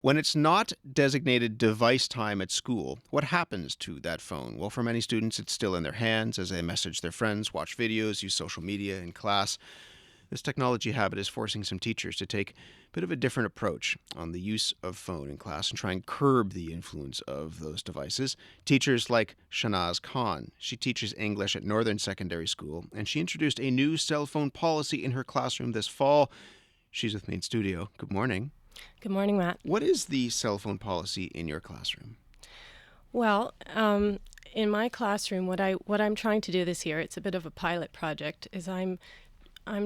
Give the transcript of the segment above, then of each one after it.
When it's not designated device time at school, what happens to that phone? Well, for many students, it's still in their hands as they message their friends, watch videos, use social media in class. This technology habit is forcing some teachers to take a bit of a different approach on the use of phone in class and try and curb the influence of those devices. Teachers like Shanaz Khan. She teaches English at Northern Secondary School, and she introduced a new cell phone policy in her classroom this fall. She's with me in studio. Good morning. Good morning, Matt. What is the cell phone policy in your classroom? Well, in my classroom, what I'm trying to do this year, it's a bit of a pilot project, is I'm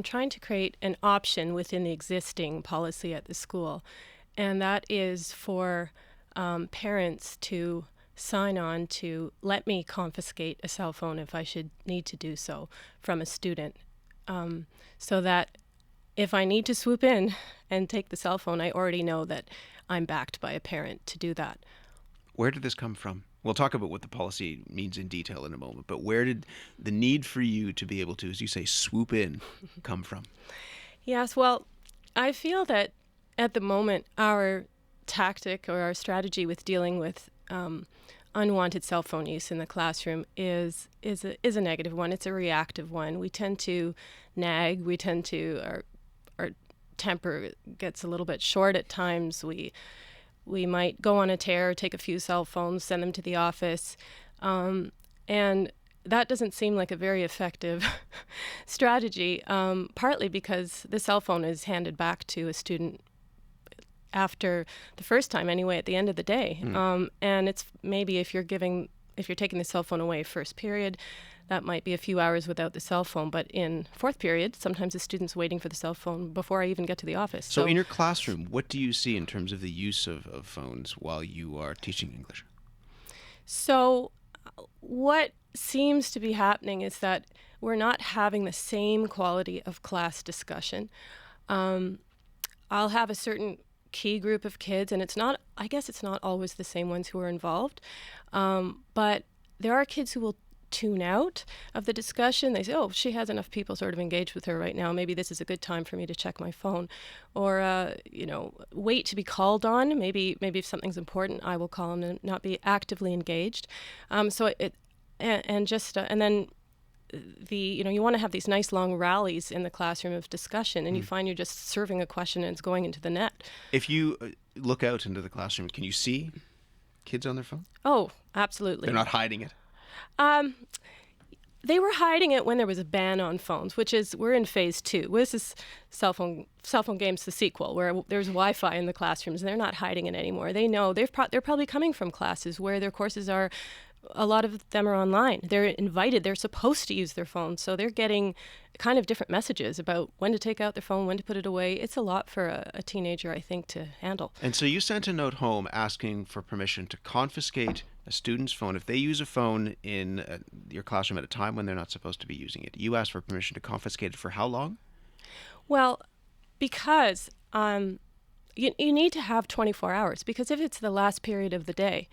trying to create an option within the existing policy at the school, and that is for parents to sign on to let me confiscate a cell phone if I should need to do so from a student, so that if I need to swoop in and take the cell phone, I already know that I'm backed by a parent to do that. Where did this come from? We'll talk about what the policy means in detail in a moment, but where did the need for you to be able to, as you say, swoop in come from? Yes, well, I feel that at the moment our tactic or our strategy with dealing with unwanted cell phone use in the classroom is a negative one. It's a reactive one. We tend to nag. We tend to our temper gets a little bit short at times. We might go on a tear, take a few cell phones, send them to the office, and that doesn't seem like a very effective strategy, partly because the cell phone is handed back to a student after the first time anyway, at the end of the day. And it's maybe if you're taking the cell phone away first period, that might be a few hours without the cell phone. But in fourth period, sometimes the student's waiting for the cell phone before I even get to the office. So in your classroom, what do you see in terms of the use of phones while you are teaching English? So what seems to be happening is that we're not having the same quality of class discussion. I'll have a certain key group of kids, and I guess it's not always the same ones who are involved, but there are kids who will tune out of the discussion. They say, oh, she has enough people sort of engaged with her right now. Maybe this is a good time for me to check my phone. Or, wait to be called on. Maybe if something's important, I will call them and not be actively engaged. And then you want to have these nice long rallies in the classroom of discussion, and you find you're just serving a question and it's going into the net. If you look out into the classroom, can you see kids on their phone? Oh, absolutely. They're not hiding it? They were hiding it when there was a ban on phones, we're in phase 2. This is cell phone games, the sequel, where there's Wi-Fi in the classrooms, and they're not hiding it anymore. They know they're probably coming from classes where their courses are. A lot of them are online. They're invited. They're supposed to use their phone, so they're getting kind of different messages about when to take out their phone, when to put it away. It's a lot for a teenager, I think, to handle. And so you sent a note home asking for permission to confiscate a student's phone if they use a phone in your classroom at a time when they're not supposed to be using it. You asked for permission to confiscate it for how long? Well, because you need to have 24 hours, because if it's the last period of the day,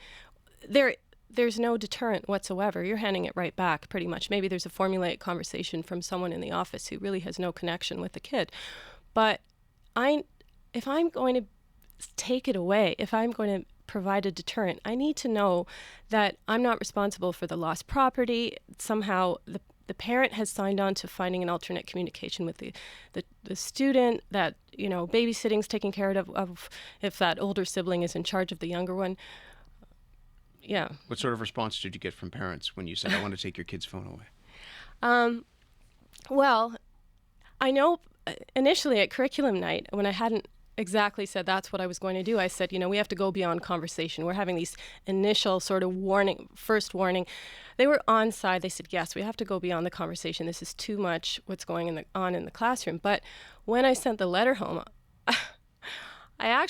there's no deterrent whatsoever. You're handing it right back, pretty much. Maybe there's a formulaic conversation from someone in the office who really has no connection with the kid. But if I'm going to take it away, if I'm going to provide a deterrent, I need to know that I'm not responsible for the lost property. Somehow the parent has signed on to finding an alternate communication with the student, that, babysitting's taken care of if that older sibling is in charge of the younger one. Yeah. What sort of response did you get from parents when you said, I want to take your kid's phone away? Well, I know initially at curriculum night, when I hadn't exactly said that's what I was going to do, I said, we have to go beyond conversation. We're having these initial sort of first warning. They were on side. They said, yes, we have to go beyond the conversation. This is too much what's going on in the classroom. But when I sent the letter home, I've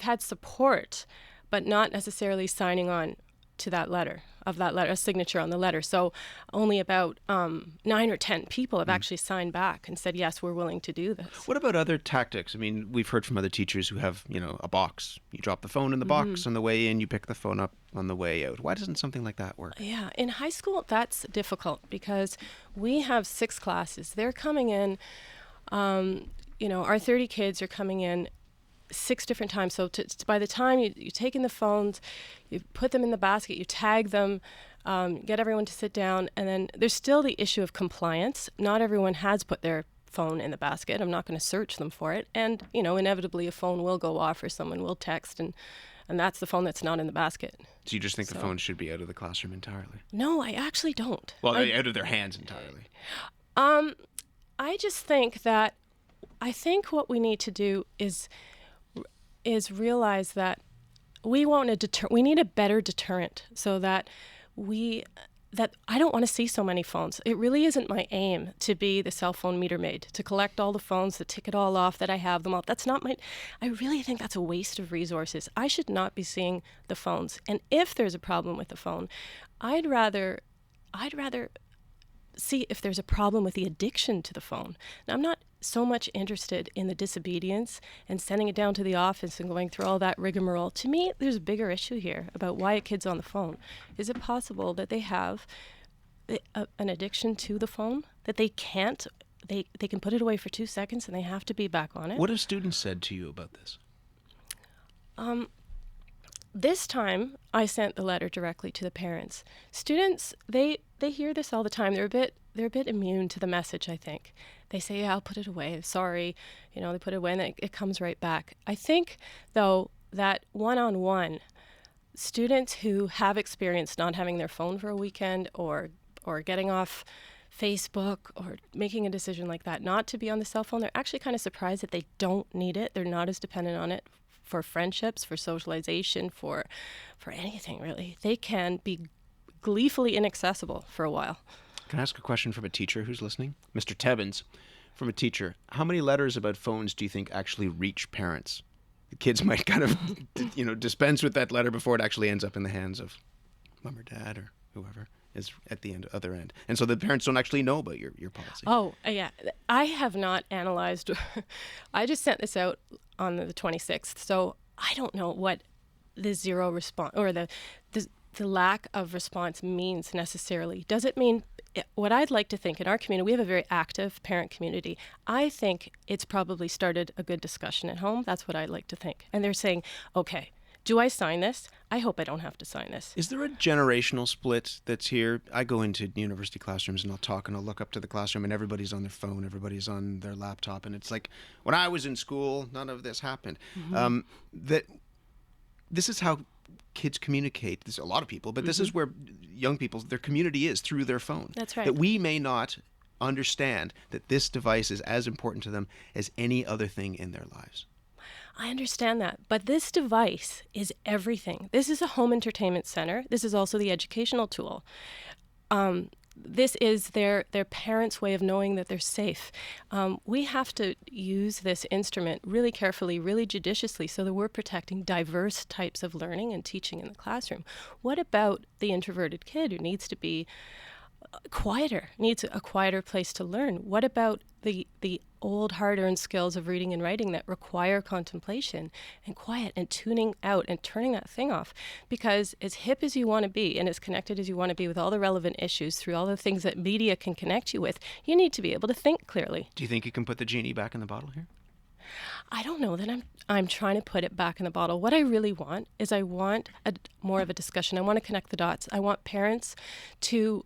had support, but not necessarily signing on to that letter, a signature on the letter. So only about 9 or 10 people have actually signed back and said, yes, we're willing to do this. What about other tactics? I mean, we've heard from other teachers who have, a box. You drop the phone in the box on the way in, you pick the phone up on the way out. Why doesn't something like that work? Yeah, in high school, that's difficult because we have 6 classes. They're coming in, our 30 kids are coming in 6 different times. So by the time you take in the phones, you put them in the basket, you tag them, get everyone to sit down, and then there's still the issue of compliance. Not everyone has put their phone in the basket. I'm not going to search them for it. And, inevitably a phone will go off or someone will text, and that's the phone that's not in the basket. So you just think the phone should be out of the classroom entirely? No, I actually don't. Well, out of their hands entirely. I just think that what we need to do is realize that we need a better deterrent, so that I don't want to see so many phones. It really isn't my aim to be the cell phone meter maid, to collect all the phones, to tick it all off, that I have them all. That's not I really think that's a waste of resources. I should not be seeing the phones. And if there's a problem with the phone, I'd rather see if there's a problem with the addiction to the phone. Now, I'm not so much interested in the disobedience and sending it down to the office and going through all that rigmarole. To me, there's a bigger issue here about why a kid's on the phone. Is it possible that they have an addiction to the phone, that they can put it away for 2 seconds and they have to be back on it? What have students said to you about this? This time, I sent the letter directly to the parents. Students, they hear this all the time. They're a bit immune to the message, I think. They say, yeah, I'll put it away. Sorry. They put it away and it comes right back. I think, though, that one-on-one, students who have experienced not having their phone for a weekend or getting off Facebook or making a decision like that not to be on the cell phone, they're actually kind of surprised that they don't need it. They're not as dependent on it for friendships, for socialization, for anything, really. They can be gleefully inaccessible for a while. Can I ask a question from a teacher who's listening? Mr. Tebbins, from a teacher, how many letters about phones do you think actually reach parents? The kids might kind of, dispense with that letter before it actually ends up in the hands of mom or dad or whoever is at the other end. And so the parents don't actually know about your policy. Oh, yeah. I have not analyzed. I just sent this out on the 26th. So I don't know what the zero response or the lack of response means necessarily. Does it mean what I'd like to think in our community? We have a very active parent community. I think it's probably started a good discussion at home. That's what I'd like to think. And they're saying, okay, do I sign this? I hope I don't have to sign this. Is there a generational split that's here? I go into university classrooms and I'll talk and I'll look up to the classroom and everybody's on their phone, everybody's on their laptop. And it's like, when I was in school, none of this happened. Mm-hmm. This is how kids communicate. There's a lot of people, but this is where young people, their community is through their phone. That's right. That we may not understand that this device is as important to them as any other thing in their lives. I understand that, but this device is everything. This is a home entertainment center. This is also the educational tool. This is their parents' way of knowing that they're safe. We have to use this instrument really carefully, really judiciously, so that we're protecting diverse types of learning and teaching in the classroom. What about the introverted kid who needs to be quieter, needs a quieter place to learn? What about the old hard-earned skills of reading and writing that require contemplation and quiet and tuning out and turning that thing off? Because as hip as you want to be and as connected as you want to be with all the relevant issues through all the things that media can connect you with, you need to be able to think clearly. Do you think you can put the genie back in the bottle here? I don't know that I'm trying to put it back in the bottle. What I really want is more of a discussion. I want to connect the dots. I want parents to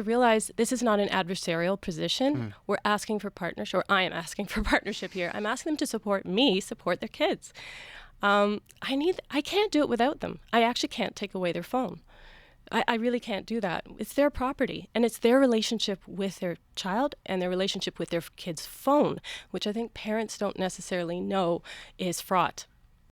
realize this is not an adversarial position. We're asking for partnership, or I am asking for partnership here. I'm asking them to support their kids. I can't do it without them. I actually can't take away their phone. I really can't do that. It's their property, and it's their relationship with their child and their relationship with their kid's phone, which I think parents don't necessarily know is fraught